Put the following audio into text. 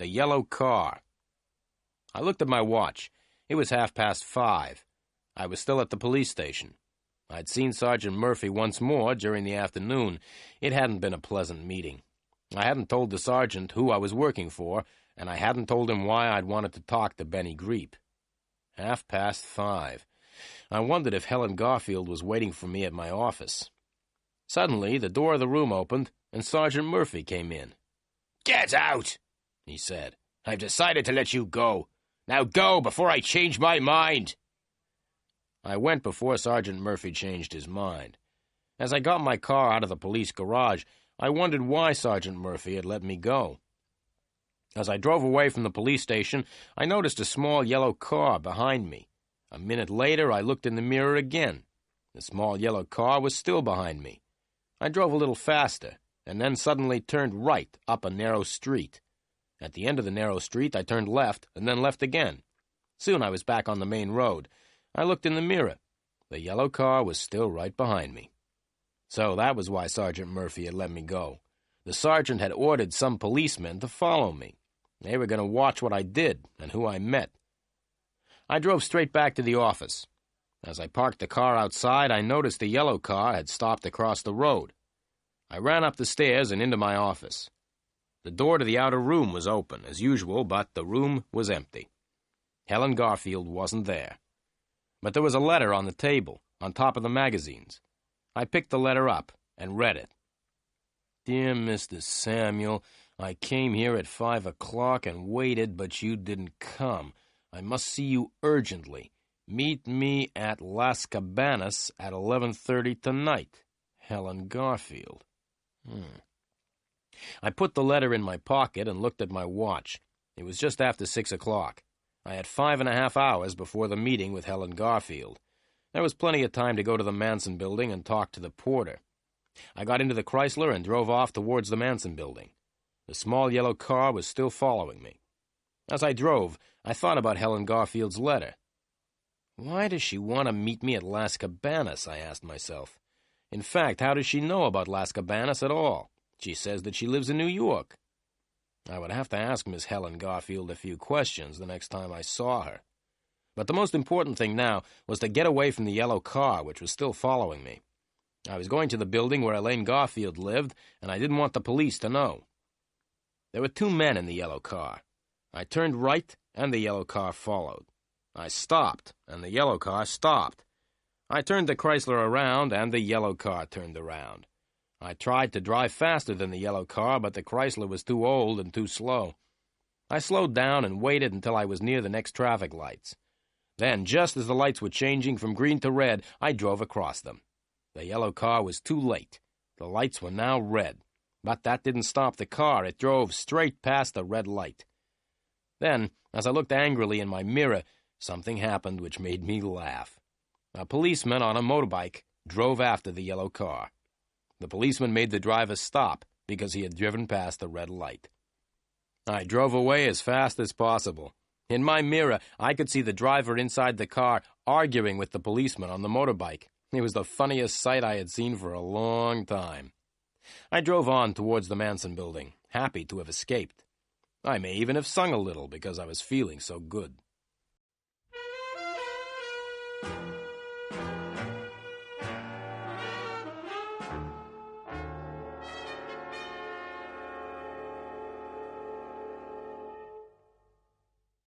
The yellow car. I looked at my watch. It was 5:30. I was still at the police station. I'd seen Sergeant Murphy once more during the afternoon. It hadn't been a pleasant meeting. I hadn't told the sergeant who I was working for, and I hadn't told him why I'd wanted to talk to Benny Greep. 5:30. I wondered if Helen Garfield was waiting for me at my office. Suddenly, the door of the room opened, and Sergeant Murphy came in. "Get out," he said. "I've decided to let you go. Now go before I change my mind." I went before Sergeant Murphy changed his mind. As I got my car out of the police garage, I wondered why Sergeant Murphy had let me go. As I drove away from the police station, I noticed a small yellow car behind me. A minute later, I looked in the mirror again. The small yellow car was still behind me. I drove a little faster, and then suddenly turned right up a narrow street. At the end of the narrow street, I turned left, and then left again. Soon I was back on the main road. I looked in the mirror. The yellow car was still right behind me. So that was why Sergeant Murphy had let me go. The sergeant had ordered some policemen to follow me. They were going to watch what I did and who I met. I drove straight back to the office. As I parked the car outside, I noticed the yellow car had stopped across the road. I ran up the stairs and into my office. The door to the outer room was open, as usual, but the room was empty. Helen Garfield wasn't there. But there was a letter on the table, on top of the magazines. I picked the letter up and read it. "Dear Mr. Samuel, I came here at 5 o'clock and waited, but you didn't come. I must see you urgently. Meet me at Las Cabanas at 11:30 tonight. Helen Garfield." I put the letter in my pocket and looked at my watch. It was just after 6 o'clock. I had 5.5 hours before the meeting with Helen Garfield. There was plenty of time to go to the Manson building and talk to the porter. I got into the Chrysler and drove off towards the Manson building. The small yellow car was still following me. As I drove, I thought about Helen Garfield's letter. Why does she want to meet me at Las Cabanas, I asked myself. In fact, how does she know about Las Cabanas at all? She says that she lives in New York. I would have to ask Miss Helen Garfield a few questions the next time I saw her. But the most important thing now was to get away from the yellow car, which was still following me. I was going to the building where Elaine Garfield lived, and I didn't want the police to know. There were 2 men in the yellow car. I turned right, and the yellow car followed. I stopped, and the yellow car stopped. I turned the Chrysler around, and the yellow car turned around. I tried to drive faster than the yellow car, but the Chrysler was too old and too slow. I slowed down and waited until I was near the next traffic lights. Then, just as the lights were changing from green to red, I drove across them. The yellow car was too late. The lights were now red. But that didn't stop the car. It drove straight past the red light. Then, as I looked angrily in my mirror, something happened which made me laugh. A policeman on a motorbike drove after the yellow car. The policeman made the driver stop because he had driven past the red light. I drove away as fast as possible. In my mirror, I could see the driver inside the car arguing with the policeman on the motorbike. It was the funniest sight I had seen for a long time. I drove on towards the Manson building, happy to have escaped. I may even have sung a little because I was feeling so good.